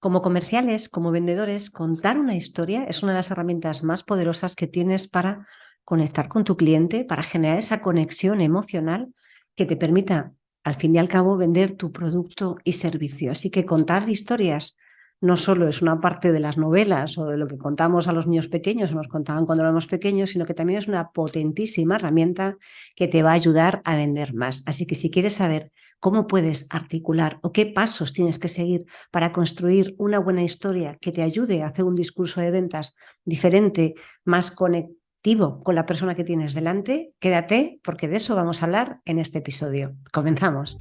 Como comerciales, como vendedores, contar una historia es una de las herramientas más poderosas que tienes para conectar con tu cliente, para generar esa conexión emocional que te permita, al fin y al cabo, vender tu producto y servicio. Así que contar historias no solo es una parte de las novelas o de lo que contamos a los niños pequeños o nos contaban cuando éramos pequeños, sino que también es una potentísima herramienta que te va a ayudar a vender más. Así que si quieres saber cómo puedes articular o qué pasos tienes que seguir para construir una buena historia que te ayude a hacer un discurso de ventas diferente, más conectivo con la persona que tienes delante, quédate porque de eso vamos a hablar en este episodio. Comenzamos.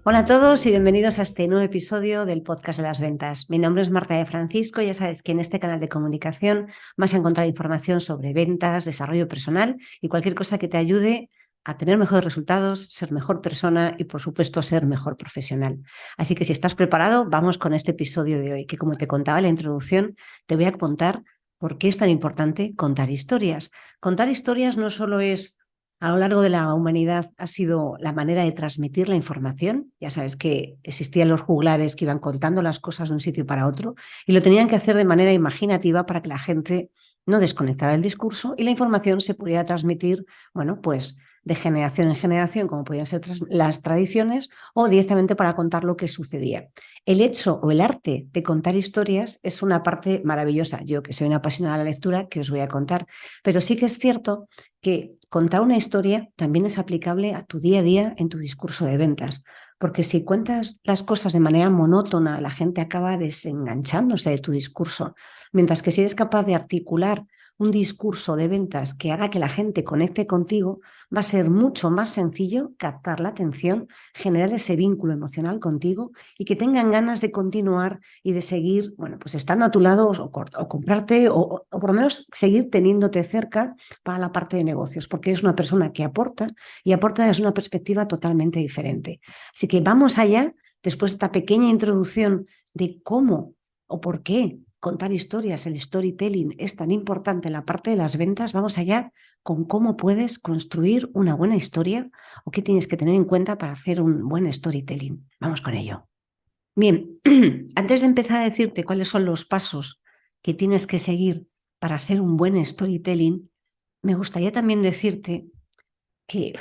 Hola a todos y bienvenidos a este nuevo episodio del podcast de las ventas. Mi nombre es Marta de Francisco y ya sabes que en este canal de comunicación vas a encontrar información sobre ventas, desarrollo personal y cualquier cosa que te ayude a tener mejores resultados, ser mejor persona y por supuesto ser mejor profesional. Así que si estás preparado, vamos con este episodio de hoy, que como te contaba en la introducción, te voy a contar por qué es tan importante contar historias. Contar historias no solo es a lo largo de la humanidad ha sido la manera de transmitir la información. Ya sabes que existían los juglares que iban contando las cosas de un sitio para otro y lo tenían que hacer de manera imaginativa para que la gente no desconectara el discurso y la información se pudiera transmitir, bueno, pues de generación en generación, como podían ser las tradiciones, o directamente para contar lo que sucedía. El hecho o el arte de contar historias es una parte maravillosa. Yo, que soy una apasionada de la lectura, que os voy a contar, pero sí que es cierto que contar una historia también es aplicable a tu día a día en tu discurso de ventas, porque si cuentas las cosas de manera monótona, la gente acaba desenganchándose de tu discurso, mientras que si eres capaz de articular un discurso de ventas que haga que la gente conecte contigo, va a ser mucho más sencillo captar la atención, generar ese vínculo emocional contigo y que tengan ganas de continuar y de seguir, bueno, pues estando a tu lado o comprarte o por lo menos seguir teniéndote cerca para la parte de negocios, porque es una persona que aporta y aporta desde una perspectiva totalmente diferente. Así que vamos allá, después de esta pequeña introducción de cómo o por qué contar historias, el storytelling es tan importante en la parte de las ventas, vamos allá con cómo puedes construir una buena historia o qué tienes que tener en cuenta para hacer un buen storytelling. Vamos con ello. Bien, antes de empezar a decirte cuáles son los pasos que tienes que seguir para hacer un buen storytelling, me gustaría también decirte que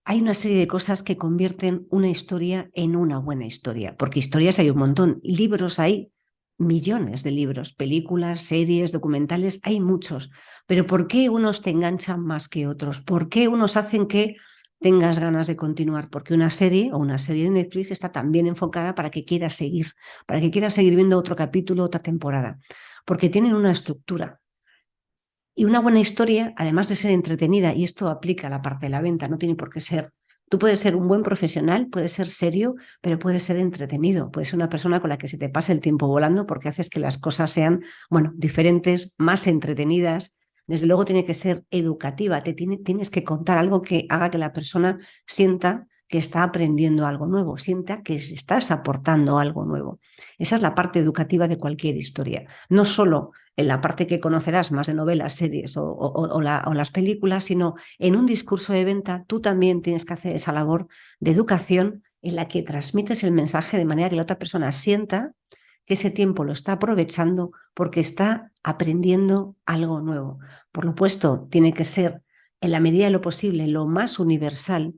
hay una serie de cosas que convierten una historia en una buena historia, porque historias hay un montón, libros hay millones de libros, películas, series, documentales, hay muchos, pero ¿por qué unos te enganchan más que otros? ¿Por qué unos hacen que tengas ganas de continuar? Porque una serie o una serie de Netflix está tan bien enfocada para que quieras seguir viendo otro capítulo, otra temporada, porque tienen una estructura. Y una buena historia, además de ser entretenida, y esto aplica a la parte de la venta, no tiene por qué ser. Tú puedes ser un buen profesional, puedes ser serio, pero puedes ser entretenido. Puedes ser una persona con la que se te pase el tiempo volando porque haces que las cosas sean, bueno, diferentes, más entretenidas. Desde luego tiene que ser educativa. Tienes que contar algo que haga que la persona sienta que está aprendiendo algo nuevo, sienta que estás aportando algo nuevo. Esa es la parte educativa de cualquier historia. No solo en la parte que conocerás más de novelas, series o las películas, sino en un discurso de venta tú también tienes que hacer esa labor de educación en la que transmites el mensaje de manera que la otra persona sienta que ese tiempo lo está aprovechando porque está aprendiendo algo nuevo. Por lo opuesto, tiene que ser en la medida de lo posible lo más universal,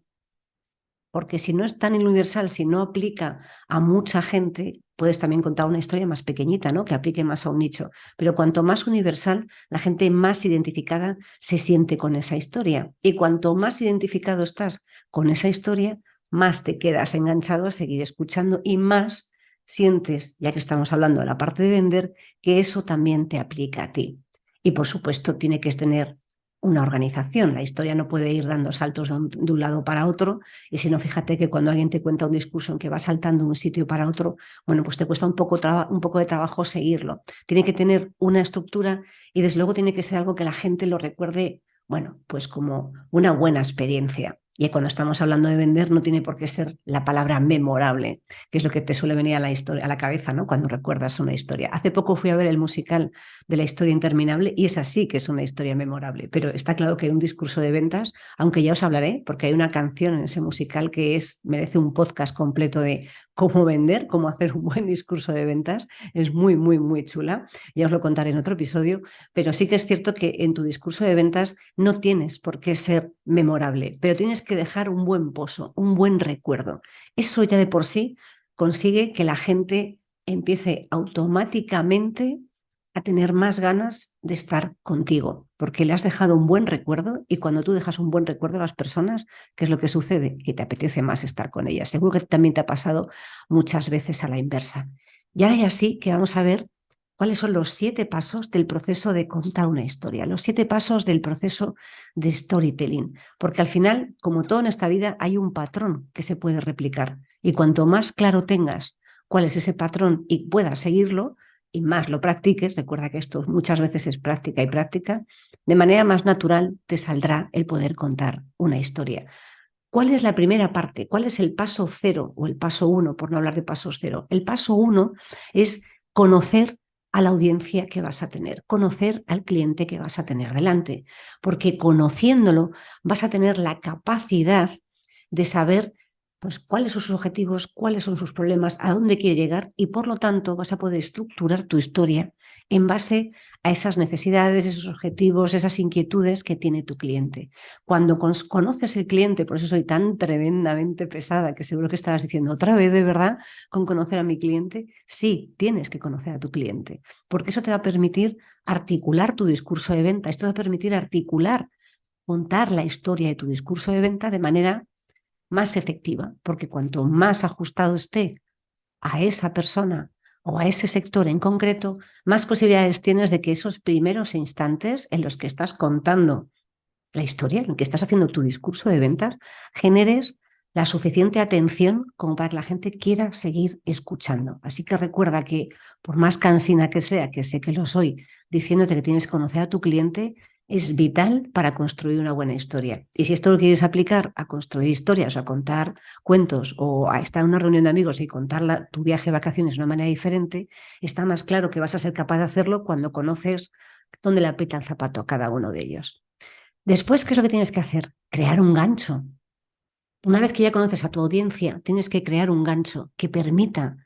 porque si no es tan universal, si no aplica a mucha gente, puedes también contar una historia más pequeñita, ¿no? Que aplique más a un nicho. Pero cuanto más universal, la gente más identificada se siente con esa historia. Y cuanto más identificado estás con esa historia, más te quedas enganchado a seguir escuchando y más sientes, ya que estamos hablando de la parte de vender, que eso también te aplica a ti. Y por supuesto, tiene que tener una organización. La historia no puede ir dando saltos de un lado para otro, y si no, fíjate que cuando alguien te cuenta un discurso en que va saltando de un sitio para otro, bueno, pues te cuesta un poco de trabajo seguirlo. Tiene que tener una estructura y desde luego tiene que ser algo que la gente lo recuerde, bueno, pues como una buena experiencia. Y cuando estamos hablando de vender, no tiene por qué ser la palabra memorable, que es lo que te suele venir a la historia, a la cabeza, ¿no? Cuando recuerdas una historia. Hace poco fui a ver el musical de La historia interminable y es así que es una historia memorable. Pero está claro que hay un discurso de ventas, aunque ya os hablaré, porque hay una canción en ese musical que merece un podcast completo de cómo vender, cómo hacer un buen discurso de ventas. Es muy, muy, muy chula. Ya os lo contaré en otro episodio, pero sí que es cierto que en tu discurso de ventas no tienes por qué ser memorable, pero tienes que dejar un buen pozo, un buen recuerdo. Eso ya de por sí consigue que la gente empiece automáticamente a tener más ganas de estar contigo, porque le has dejado un buen recuerdo y cuando tú dejas un buen recuerdo a las personas, ¿qué es lo que sucede? Que te apetece más estar con ellas. Seguro que también te ha pasado muchas veces a la inversa. Y ahora ya sí que vamos a ver cuáles son los 7 pasos del proceso de contar una historia, los 7 pasos del proceso de storytelling, porque al final, como todo en esta vida, hay un patrón que se puede replicar y cuanto más claro tengas cuál es ese patrón y puedas seguirlo y más lo practiques, recuerda que esto muchas veces es práctica y práctica, de manera más natural te saldrá el poder contar una historia. ¿Cuál es la primera parte? ¿Cuál es el paso cero o el paso uno, por no hablar de pasos cero? El paso uno es conocer a la audiencia que vas a tener, conocer al cliente que vas a tener delante, porque conociéndolo vas a tener la capacidad de saber pues, cuáles son sus objetivos, cuáles son sus problemas, a dónde quiere llegar y por lo tanto vas a poder estructurar tu historia en base a esas necesidades, esos objetivos, esas inquietudes que tiene tu cliente. Cuando conoces el cliente, por eso soy tan tremendamente pesada, que seguro que estarás diciendo otra vez, de verdad, con conocer a mi cliente, sí, tienes que conocer a tu cliente, porque eso te va a permitir articular tu discurso de venta, esto va a permitir articular, contar la historia de tu discurso de venta de manera más efectiva, porque cuanto más ajustado esté a esa persona o a ese sector en concreto, más posibilidades tienes de que esos primeros instantes en los que estás contando la historia, en que estás haciendo tu discurso de ventas, generes la suficiente atención como para que la gente quiera seguir escuchando. Así que recuerda que por más cansina que sea, que sé que lo soy, diciéndote que tienes que conocer a tu cliente, es vital para construir una buena historia. Y si esto lo quieres aplicar a construir historias o a contar cuentos o a estar en una reunión de amigos y contar tu viaje de vacaciones de una manera diferente, está más claro que vas a ser capaz de hacerlo cuando conoces dónde le aprieta el zapato a cada uno de ellos. Después, ¿qué es lo que tienes que hacer? Crear un gancho. Una vez que ya conoces a tu audiencia, tienes que crear un gancho que permita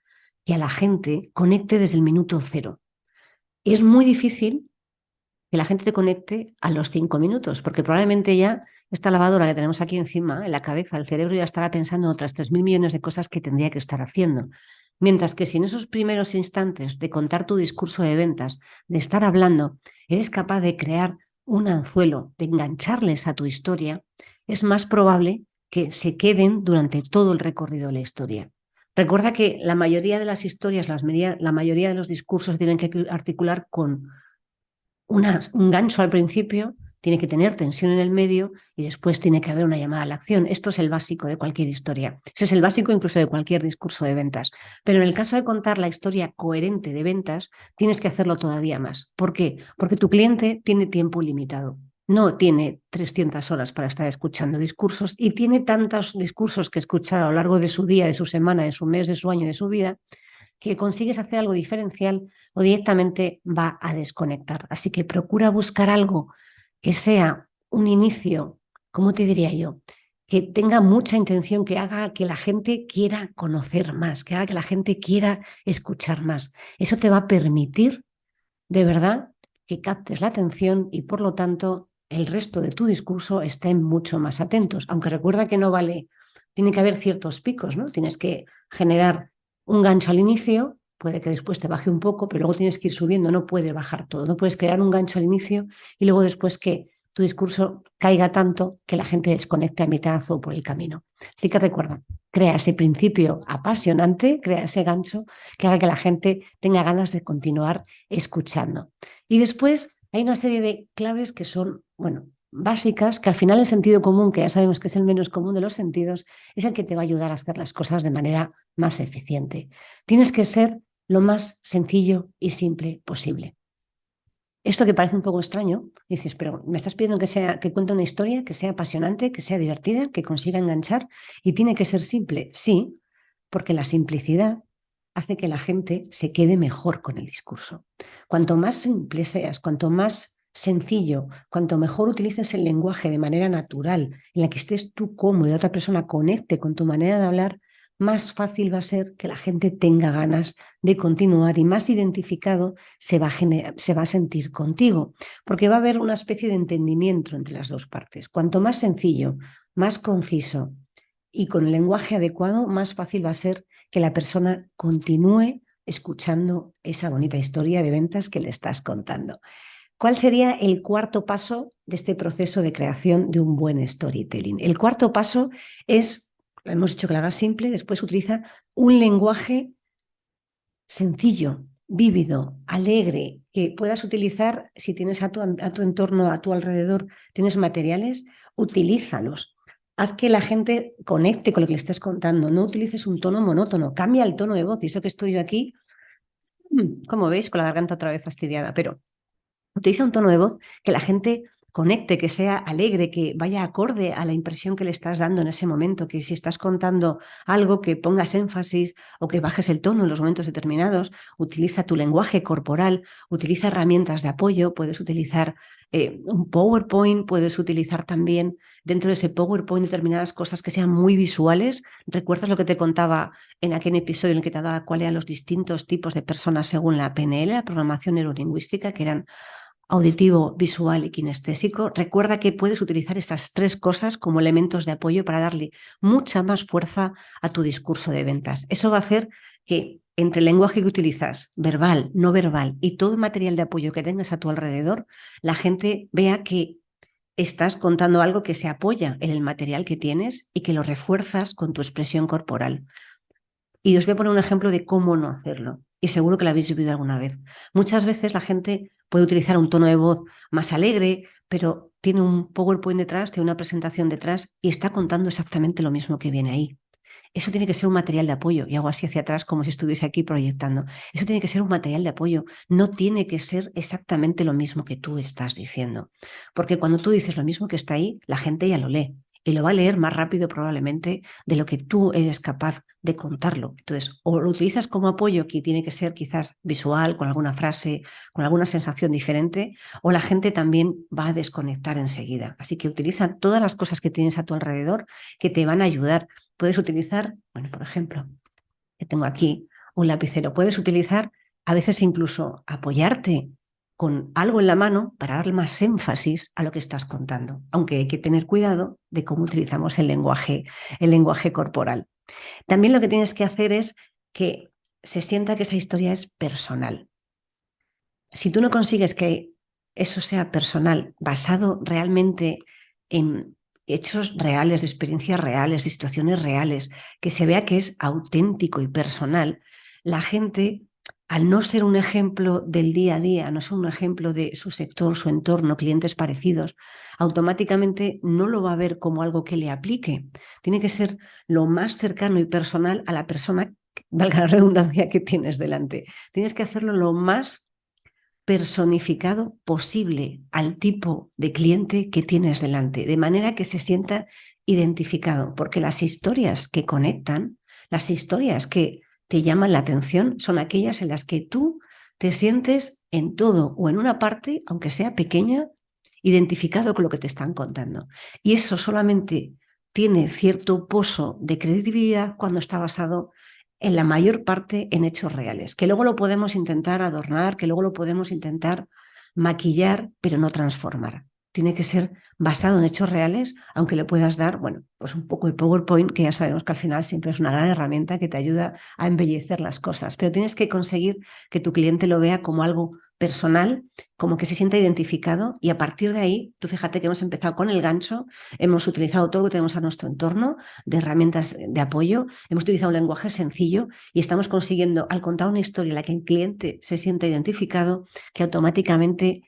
que a la gente conecte desde el minuto cero. Es muy difícil que la gente te conecte a los 5 minutos, porque probablemente ya esta lavadora que tenemos aquí encima, en la cabeza, el cerebro ya estará pensando en otras 3.000 millones de cosas que tendría que estar haciendo. Mientras que si en esos primeros instantes de contar tu discurso de ventas, de estar hablando, eres capaz de crear un anzuelo, de engancharles a tu historia, es más probable que se queden durante todo el recorrido de la historia. Recuerda que la mayoría de las historias, la mayoría de los discursos tienen que articular con un gancho al principio, tiene que tener tensión en el medio y después tiene que haber una llamada a la acción. Esto es el básico de cualquier historia. Ese es el básico incluso de cualquier discurso de ventas. Pero en el caso de contar la historia coherente de ventas, tienes que hacerlo todavía más. ¿Por qué? Porque tu cliente tiene tiempo limitado. No tiene 300 horas para estar escuchando discursos y tiene tantos discursos que escuchar a lo largo de su día, de su semana, de su mes, de su año, de su vida, que consigues hacer algo diferencial o directamente va a desconectar. Así que procura buscar algo que sea un inicio, ¿cómo te diría yo? Que tenga mucha intención, que haga que la gente quiera conocer más, que haga que la gente quiera escuchar más. Eso te va a permitir, de verdad, que captes la atención y por lo tanto el resto de tu discurso estén mucho más atentos. Aunque recuerda que no vale, tiene que haber ciertos picos, ¿no? Tienes que generar un gancho al inicio, puede que después te baje un poco, pero luego tienes que ir subiendo, no puede bajar todo, no puedes crear un gancho al inicio y luego después que tu discurso caiga tanto que la gente desconecte a mitad o por el camino. Así que recuerda, crea ese principio apasionante, crea ese gancho que haga que la gente tenga ganas de continuar escuchando. Y después hay una serie de claves que son, bueno, básicas, que al final el sentido común, que ya sabemos que es el menos común de los sentidos, es el que te va a ayudar a hacer las cosas de manera más eficiente. Tienes que ser lo más sencillo y simple posible. Esto que parece un poco extraño, dices, pero me estás pidiendo que cuente una historia que sea apasionante, que sea divertida, que consiga enganchar y tiene que ser simple. Sí, porque la simplicidad hace que la gente se quede mejor con el discurso. Cuanto más simple seas, cuanto más sencillo, cuanto mejor utilices el lenguaje de manera natural, en la que estés tú cómodo y la otra persona conecte con tu manera de hablar, más fácil va a ser que la gente tenga ganas de continuar y más identificado se va a sentir contigo, porque va a haber una especie de entendimiento entre las dos partes. Cuanto más sencillo, más conciso y con el lenguaje adecuado, más fácil va a ser que la persona continúe escuchando esa bonita historia de ventas que le estás contando. ¿Cuál sería el cuarto paso de este proceso de creación de un buen storytelling? El cuarto paso es, hemos dicho que lo hagas simple, después utiliza un lenguaje sencillo, vívido, alegre, que puedas utilizar si tienes a tu entorno, a tu alrededor, tienes materiales, utilízalos. Haz que la gente conecte con lo que le estés contando, no utilices un tono monótono, cambia el tono de voz. Y eso que estoy yo aquí, como veis, con la garganta otra vez fastidiada, pero utiliza un tono de voz que la gente conecte, que sea alegre, que vaya acorde a la impresión que le estás dando en ese momento, que si estás contando algo que pongas énfasis o que bajes el tono en los momentos determinados, utiliza tu lenguaje corporal, utiliza herramientas de apoyo, puedes utilizar un PowerPoint, puedes utilizar también dentro de ese PowerPoint determinadas cosas que sean muy visuales. ¿Recuerdas lo que te contaba en aquel episodio en el que te daba cuáles eran los distintos tipos de personas según la PNL, la programación neurolingüística, que eran auditivo, visual y kinestésico? Recuerda que puedes utilizar esas tres cosas como elementos de apoyo para darle mucha más fuerza a tu discurso de ventas. Eso va a hacer que entre el lenguaje que utilizas, verbal, no verbal y todo el material de apoyo que tengas a tu alrededor, la gente vea que estás contando algo que se apoya en el material que tienes y que lo refuerzas con tu expresión corporal. Y os voy a poner un ejemplo de cómo no hacerlo. Y seguro que lo habéis vivido alguna vez. Muchas veces la gente puede utilizar un tono de voz más alegre, pero tiene un PowerPoint detrás, tiene una presentación detrás y está contando exactamente lo mismo que viene ahí. Eso tiene que ser un material de apoyo, y hago así hacia atrás como si estuviese aquí proyectando. Eso tiene que ser un material de apoyo, no tiene que ser exactamente lo mismo que tú estás diciendo. Porque cuando tú dices lo mismo que está ahí, la gente ya lo lee y lo va a leer más rápido probablemente de lo que tú eres capaz de contarlo. Entonces, o lo utilizas como apoyo, que tiene que ser quizás visual, con alguna frase, con alguna sensación diferente, o la gente también va a desconectar enseguida. Así que utiliza todas las cosas que tienes a tu alrededor que te van a ayudar. Puedes utilizar, bueno, por ejemplo, que tengo aquí un lapicero, puedes utilizar a veces incluso apoyarte con algo en la mano para dar más énfasis a lo que estás contando, aunque hay que tener cuidado de cómo utilizamos el lenguaje corporal. También lo que tienes que hacer es que se sienta que esa historia es personal. Si tú no consigues que eso sea personal, basado realmente en hechos reales, de experiencias reales, de situaciones reales, que se vea que es auténtico y personal, la gente, al no ser un ejemplo del día a día, no ser un ejemplo de su sector, su entorno, clientes parecidos, automáticamente no lo va a ver como algo que le aplique. Tiene que ser lo más cercano y personal a la persona, valga la redundancia, que tienes delante. Tienes que hacerlo lo más personificado posible al tipo de cliente que tienes delante, de manera que se sienta identificado, porque las historias que conectan, las historias que te llaman la atención, son aquellas en las que tú te sientes en todo o en una parte, aunque sea pequeña, identificado con lo que te están contando. Y eso solamente tiene cierto pozo de credibilidad cuando está basado en la mayor parte en hechos reales, que luego lo podemos intentar adornar, que luego lo podemos intentar maquillar, pero no transformar. Tiene que ser basado en hechos reales, aunque le puedas dar, bueno, pues un poco de PowerPoint, que ya sabemos que al final siempre es una gran herramienta que te ayuda a embellecer las cosas, pero tienes que conseguir que tu cliente lo vea como algo personal, como que se sienta identificado, y a partir de ahí, tú fíjate que hemos empezado con el gancho, hemos utilizado todo lo que tenemos a nuestro entorno de herramientas de apoyo, hemos utilizado un lenguaje sencillo y estamos consiguiendo, al contar una historia en la que el cliente se sienta identificado, que automáticamente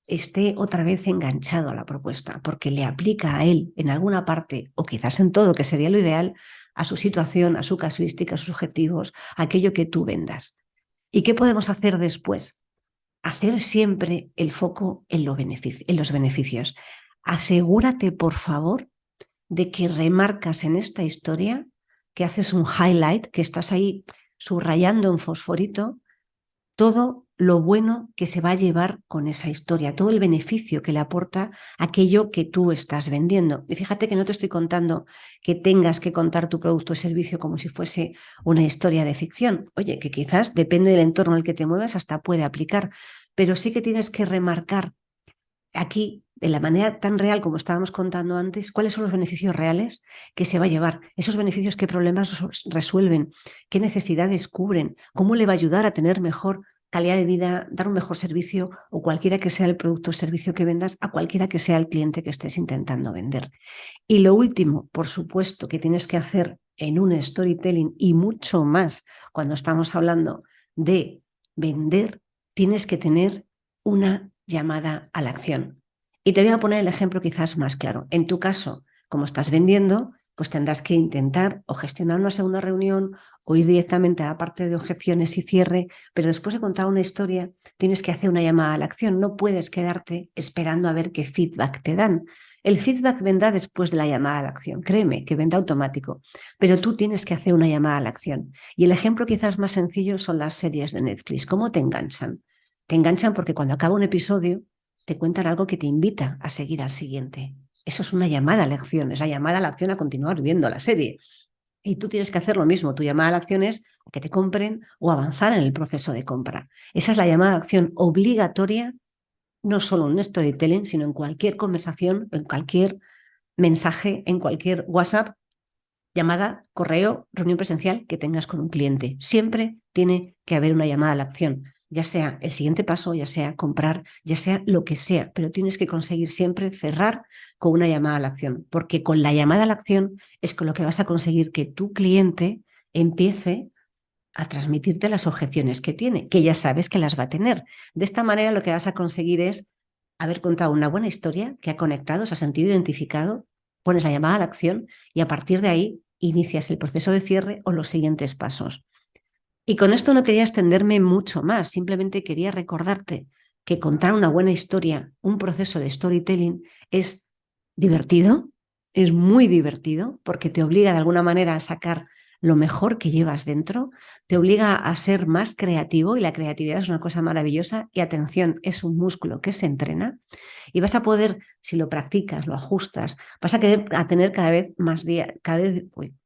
esté otra vez enganchado a la propuesta, porque le aplica a él en alguna parte, o quizás en todo, que sería lo ideal, a su situación, a su casuística, a sus objetivos, a aquello que tú vendas. ¿Y qué podemos hacer después? hacer siempre el foco en los beneficios. Asegúrate, por favor, de que remarcas en esta historia, que haces un highlight, que estás ahí subrayando en fosforito todo lo bueno que se va a llevar con esa historia, todo el beneficio que le aporta aquello que tú estás vendiendo. Y fíjate que no te estoy contando que tengas que contar tu producto o servicio como si fuese una historia de ficción. Oye, que quizás depende del entorno en el que te muevas, hasta puede aplicar, pero sí que tienes que remarcar aquí, de la manera tan real como estábamos contando antes, cuáles son los beneficios reales que se va a llevar, esos beneficios, qué problemas resuelven, qué necesidades cubren, cómo le va a ayudar a tener mejor calidad de vida, dar un mejor servicio o cualquiera que sea el producto o servicio que vendas a cualquiera que sea el cliente que estés intentando vender. Y lo último, por supuesto, que tienes que hacer en un storytelling y mucho más cuando estamos hablando de vender, tienes que tener una llamada a la acción. Y te voy a poner el ejemplo quizás más claro. En tu caso, como estás vendiendo, pues tendrás que intentar o gestionar una segunda reunión o ir directamente a la parte de objeciones y cierre, pero después de contar una historia, tienes que hacer una llamada a la acción. No puedes quedarte esperando a ver qué feedback te dan. El feedback vendrá después de la llamada a la acción, créeme, que vendrá automático, pero tú tienes que hacer una llamada a la acción. Y el ejemplo quizás más sencillo son las series de Netflix. ¿Cómo te enganchan? Te enganchan porque cuando acaba un episodio te cuentan algo que te invita a seguir al siguiente. Eso es una llamada a la acción, es la llamada a la acción a continuar viendo la serie. Y tú tienes que hacer lo mismo. Tu llamada a la acción es a que te compren o avanzar en el proceso de compra. Esa es la llamada a acción obligatoria, no solo en un storytelling, sino en cualquier conversación, en cualquier mensaje, en cualquier WhatsApp, llamada, correo, reunión presencial que tengas con un cliente. Siempre tiene que haber una llamada a la acción, ya sea el siguiente paso, ya sea comprar, ya sea lo que sea, pero tienes que conseguir siempre cerrar con una llamada a la acción, porque con la llamada a la acción es con lo que vas a conseguir que tu cliente empiece a transmitirte las objeciones que tiene, que ya sabes que las va a tener. De esta manera lo que vas a conseguir es haber contado una buena historia que ha conectado, se ha sentido identificado, pones la llamada a la acción y a partir de ahí inicias el proceso de cierre o los siguientes pasos. Y con esto no quería extenderme mucho más, simplemente quería recordarte que contar una buena historia, un proceso de storytelling es divertido, es muy divertido porque te obliga de alguna manera a sacar lo mejor que llevas dentro, te obliga a ser más creativo y la creatividad es una cosa maravillosa y atención, es un músculo que se entrena y vas a poder, si lo practicas, lo ajustas, vas a tener cada vez más días,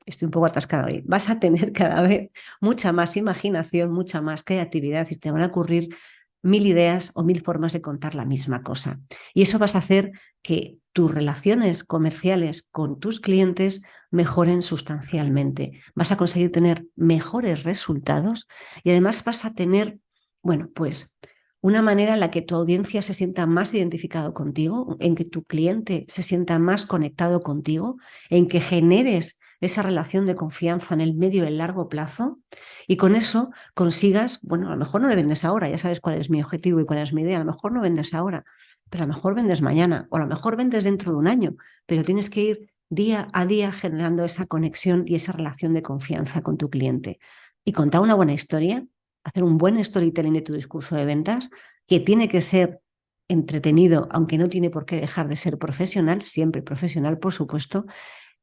estoy un poco atascada hoy, vas a tener cada vez mucha más imaginación, mucha más creatividad y te van a ocurrir 1000 ideas o 1000 formas de contar la misma cosa. Y eso vas a hacer que tus relaciones comerciales con tus clientes mejoren sustancialmente. Vas a conseguir tener mejores resultados y además vas a tener, bueno, pues una manera en la que tu audiencia se sienta más identificado contigo, en que tu cliente se sienta más conectado contigo, en que generes esa relación de confianza en el medio y el largo plazo y con eso consigas, bueno, a lo mejor no le vendes ahora, ya sabes cuál es mi objetivo y cuál es mi idea, a lo mejor no vendes ahora, pero a lo mejor vendes mañana o a lo mejor vendes dentro de un año, pero tienes que ir día a día generando esa conexión y esa relación de confianza con tu cliente. Y contar una buena historia, hacer un buen storytelling de tu discurso de ventas, que tiene que ser entretenido, aunque no tiene por qué dejar de ser profesional, siempre profesional, por supuesto,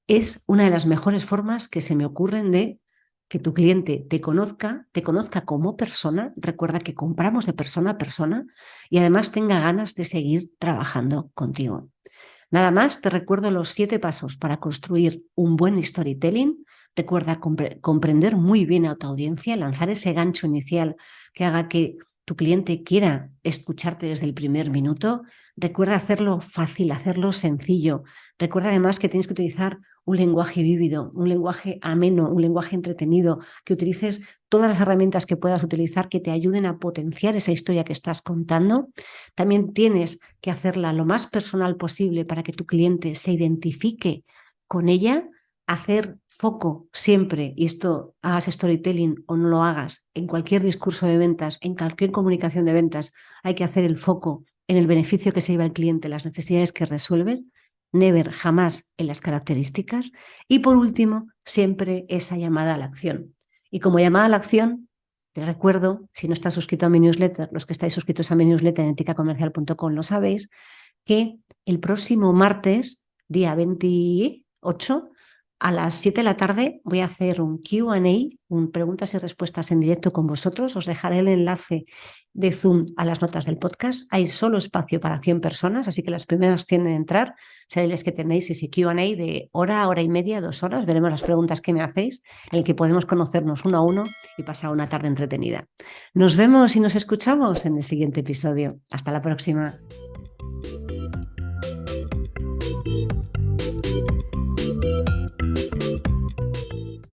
es una de las mejores formas que se me ocurren de que tu cliente te conozca como persona, recuerda que compramos de persona a persona y además tenga ganas de seguir trabajando contigo. Nada más, te recuerdo los 7 pasos para construir un buen storytelling. Recuerda comprender muy bien a tu audiencia, lanzar ese gancho inicial que haga que tu cliente quiera escucharte desde el primer minuto. Recuerda hacerlo fácil, hacerlo sencillo. Recuerda además que tienes que utilizar un lenguaje vívido, un lenguaje ameno, un lenguaje entretenido, que utilices todas las herramientas que puedas utilizar que te ayuden a potenciar esa historia que estás contando. También tienes que hacerla lo más personal posible para que tu cliente se identifique con ella, hacer foco siempre, y esto hagas storytelling o no lo hagas, en cualquier discurso de ventas, en cualquier comunicación de ventas, hay que hacer el foco en el beneficio que se lleva el cliente, las necesidades que resuelven, never, jamás en las características, y por último, siempre esa llamada a la acción. Y como llamada a la acción, Te recuerdo, si no estás suscrito a mi newsletter, los que estáis suscritos a mi newsletter en eticacomercial.com lo sabéis, que el próximo martes, día 28, a las 7 de la tarde voy a hacer un Q&A, un preguntas y respuestas en directo con vosotros. Os dejaré el enlace de Zoom a las notas del podcast. Hay solo espacio para 100 personas, así que las primeras tienen que entrar. Seréis las que tenéis ese Q&A de hora y media, 2 horas. Veremos las preguntas que me hacéis, en el que podemos conocernos uno a uno y pasar una tarde entretenida. Nos vemos y nos escuchamos en el siguiente episodio. Hasta la próxima.